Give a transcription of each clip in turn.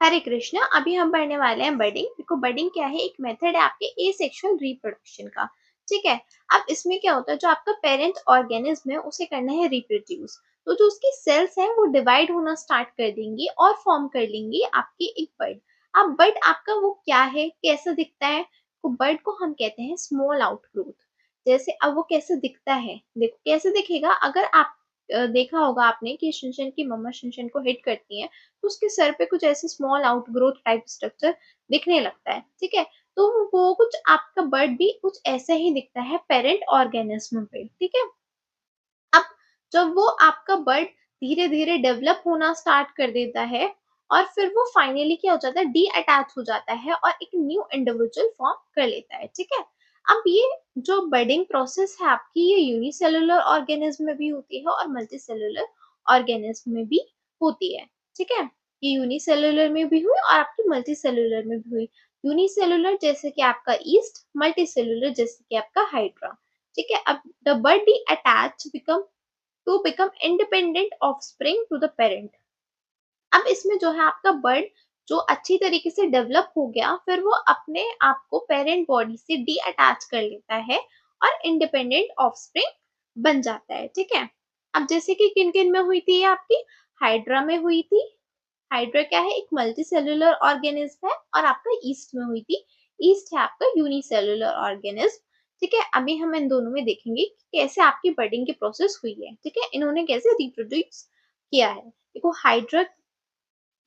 हरे कृष्णा। अभी हम पढ़ने वाले हैं बडिंग। देखो बडिंग क्या है, एक मेथड है आपके एसेक्सुअल रिप्रोडक्शन का। ठीक है। अब इसमें क्या होता है, जो आपका पेरेंट ऑर्गेनिज्म है उसे करना है रिप्रोड्यूस। तो जो उसकी सेल्स हैं वो डिवाइड होना स्टार्ट कर देंगी और फॉर्म कर लेंगी आपकी एक बर्ड। अब बर्ड आपका वो क्या है, कैसा दिखता है, तो बर्ड को हम कहते हैं स्मॉल आउटग्रोथ। जैसे अब वो कैसे दिखता है, देखो कैसे दिखेगा। अगर आप देखा होगा आपने कि शिनचैन की मम्मा शिनचैन को हिट करती हैं, तो उसके सर पे कुछ ऐसे स्मॉल आउटग्रोथ टाइप स्ट्रक्चर दिखने लगता है। ठीक है। तो वो कुछ आपका बर्ड भी कुछ ऐसा ही दिखता है पेरेंट ऑर्गेनिज्म पे। ठीक है। अब जब वो आपका बर्ड धीरे धीरे डेवलप होना स्टार्ट कर देता है और फिर वो फाइनली क्या हो जाता है, डी अटैच हो जाता है और एक न्यू इंडिविजुअल फॉर्म कर लेता है। ठीक है। अब ये जो बर्डिंग प्रोसेस है आपकी, ये यूनिसेलुलर ऑर्गेनिज्म में भी होती है और मल्टी सेलुलर ऑर्गेनिज्म में भी होती है। ठीक है। ये यूनिसेलुलर में भी हुई और आपकी मल्टी सेलुलर में भी हुई। यूनिसेलुलर जैसे कि आपका ईस्ट, मल्टी सेलुलर जैसे कि आपका हाइड्रा। ठीक है। अब the bud detach become independent offspring to the parent. अब इसमें जो है आपका बर्ड जो अच्छी तरीके से डेवलप हो गया, फिर वो अपने आप को पेरेंट बॉडी से डी अटैच कर लेता है और इंडिपेंडेंट ऑफस्प्रिंग बन जाता है। ठीक है। अब जैसे कि किन किन में हुई थी ये आपकी, हाइड्रा में हुई थी। हाइड्रा क्या है, एक मल्टी सेलुलर ऑर्गेनिज्म है। और आपका ईस्ट में हुई थी। ईस्ट है आपका यूनिसेलुलर ऑर्गेनिज्म। ठीक है। अभी हम इन दोनों में देखेंगे कि कैसे आपकी बर्डिंग की प्रोसेस हुई है। ठीक है। इन्होंने कैसे रिप्रोड्यूस किया है। देखो हाइड्रा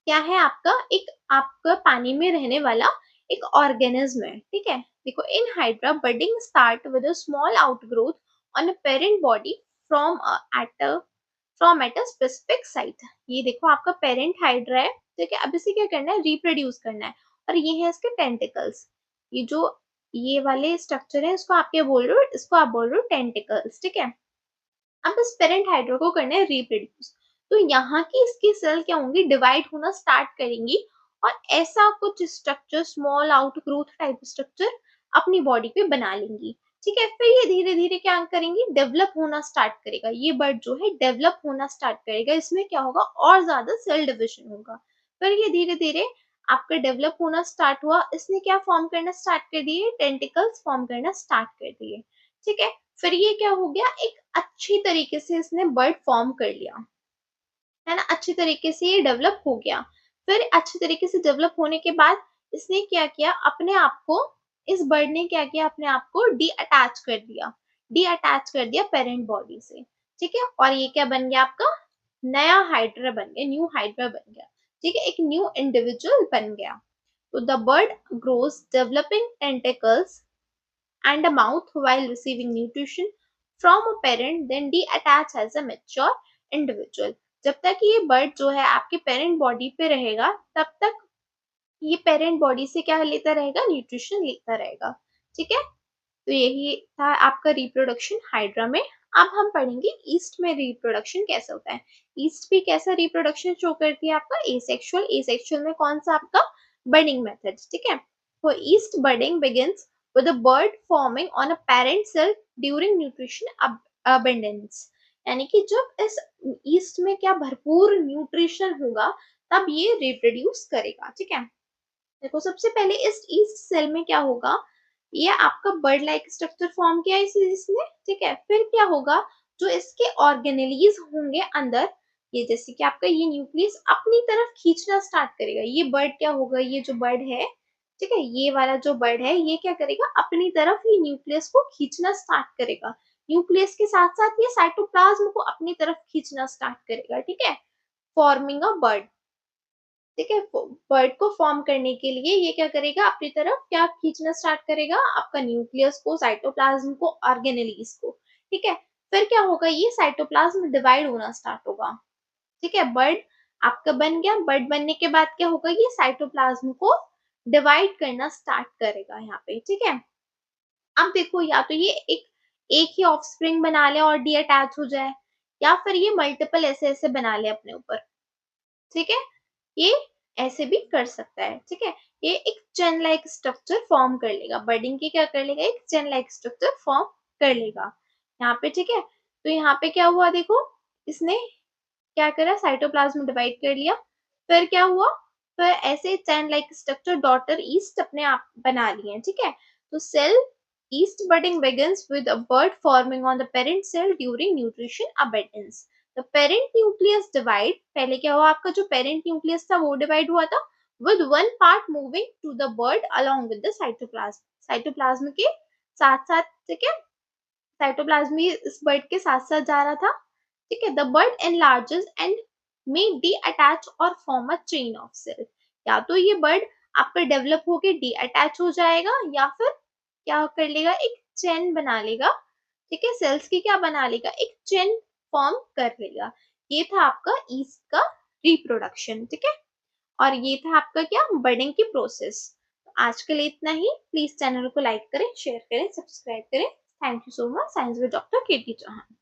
क्या है आपका, एक आपका पानी में रहने वाला एक ऑर्गेनिज्म है। ठीक है। देखो in hydra budding start with a small outgrowth on a parent body from at a specific site. ये देखो आपका पेरेंट हाइड्रा है। ठीक है। अब इसे क्या करना है, रिप्रोड्यूस करना है। और ये है इसके टेंटिकल्स। ये जो ये वाले स्ट्रक्चर है इसको आप क्या बोल रहे हो, इसको आप बोल रहे हो टेंटिकल्स। ठीक है। अब इस पेरेंट हाइड्रा को करना है रिप्रोड्यूस। तो यहाँ की इसकी सेल क्या होंगी, डिवाइड होना स्टार्ट करेंगी और ऐसा कुछ structure, small out growth type structure अपनी बॉडी पे बना लेंगी। ठीक है। फिर ये धीरे धीरे क्या करेंगी, डेवलप होना स्टार्ट करेगा। ये बर्ड जो है डेवलप होना स्टार्ट करेगा। इसमें क्या होगा, और ज्यादा सेल डिविजन होगा। फिर ये धीरे धीरे आपका डेवलप होना स्टार्ट हुआ। इसने क्या फॉर्म करना स्टार्ट कर दिए, टेंटिकल्स फॉर्म करना स्टार्ट कर दिए। ठीक है। फिर ये क्या हो गया, एक अच्छी तरीके से इसने बर्ड फॉर्म कर लिया, है ना। अच्छी तरीके से ये डेवलप हो गया। फिर अच्छी तरीके से डेवलप होने के बाद इसने क्या किया, अपने आप को, इस बर्ड ने क्या किया, अपने आप को डी अटैच कर दिया। डी अटैच कर दिया पेरेंट बॉडी से। ठीक है। और ये क्या बन गया आपका, नया हाइड्रा बन गया, न्यू हाइड्रा बन गया। ठीक है। एक न्यू इंडिविजुअल बन गया। तो the bird grows developing tentacles and a mouth while receiving nutrition from a parent, then detach as a mature individual। जब तक ये बर्ड जो है आपके पेरेंट बॉडी पे रहेगा, तब तक ये पेरेंट बॉडी से क्या लेता रहेगा, न्यूट्रिशन लेता रहेगा। ठीक है। तो यही था आपका रिप्रोडक्शन हाइड्रा में। अब हम पढ़ेंगे ईस्ट में रिप्रोडक्शन कैसे होता है। ईस्ट भी कैसा रिप्रोडक्शन शो करती है आपका, एसेक्सुअल। एसेक्सुअल में कौन सा आपका, बर्डिंग मेथड। ठीक है। तो yeast budding begins with a bird forming on a parent cell during nutrition abundance। यानी कि जब इस ईस्ट में क्या भरपूर न्यूट्रिशन होगा, तब ये रिप्रोड्यूस करेगा। ठीक है। देखो सबसे पहले इस ईस्ट सेल में क्या होगा, ये आपका बर्ड लाइक स्ट्रक्चर फॉर्म किया इसने। ठीक है। फिर क्या होगा, जो इसके ऑर्गेनेलीज होंगे अंदर, ये जैसे कि आपका ये न्यूक्लियस अपनी तरफ खींचना स्टार्ट करेगा। ये बर्ड क्या होगा, ये जो बर्ड है, ठीक है, ये वाला जो बर्ड है ये क्या करेगा, अपनी तरफ ये न्यूक्लियस को खींचना स्टार्ट करेगा। न्यूक्लियस के साथ साथ ये साइटोप्लाज्म को अपनी तरफ खींचना स्टार्ट करेगा। ठीक है। Forming a bird. ठीक है। बर्ड को फॉर्म करने के लिए ये क्या करेगा, अपनी तरफ क्या खींचना स्टार्ट करेगा, आपका न्यूक्लियस को, साइटोप्लाज्म को, ऑर्गेनेलीज को। ठीक है। फिर क्या होगा, ये साइटोप्लाज्म डिवाइड होना स्टार्ट होगा। ठीक है। बर्ड आपका बन गया। बर्ड बनने के बाद क्या होगा, ये साइटोप्लाज्म को डिवाइड करना स्टार्ट करेगा यहाँ पे। ठीक है। अब देखो, या तो ये एक ही ऑफस्प्रिंग बना ले और डी अटैच हो जाए, या फिर ये मल्टीपल ऐसे ऐसे बना ले अपने ऊपर। ठीक है। ये ऐसे भी कर सकता है। ठीक है। ये एक चेन लाइक स्ट्रक्चर फॉर्म कर लेगा। बर्डिंग की क्या कर लेगा, एक चेन लाइक स्ट्रक्चर फॉर्म कर लेगा यहाँ पे। ठीक है। तो यहाँ पे क्या हुआ, देखो इसने क्या करा, साइटोप्लाज्म डिवाइड कर लिया। फिर क्या हुआ, फिर ऐसे chain like structure daughter yeast अपने आप बना लिए हैं, ठीक है। तो cell yeast budding begins with a bud forming on the parent cell during nutrition abundance. The parent nucleus divide, पहले क्या हुआ, आपका जो parent nucleus था वो डिवाइड हुआ था with one part moving to the bud along with the cytoplasm. Cytoplasm के साथ साथ, ठीक है, साइटोप्लाज्म भी इस बर्ड के साथ साथ जा रहा था, ठीक है। The bud enlarges and may detach और form a chain of cell. या तो ये बर्ड आपका डेवलप होके डी अटैच हो जाएगा या फिर क्या कर लेगा, एक चेन बना लेगा, ठीक है, सेल्स की क्या बना लेगा, एक चेन फॉर्म कर लेगा। ये था आपका ईस्ट का रिप्रोडक्शन, ठीक है। और ये था आपका क्या, बर्डिंग की प्रोसेस। आज के लिए इतना ही। प्लीज चैनल को लाइक करें, शेयर करें, सब्सक्राइब करें। Thank you so much. Science with doctor KT Chauhan.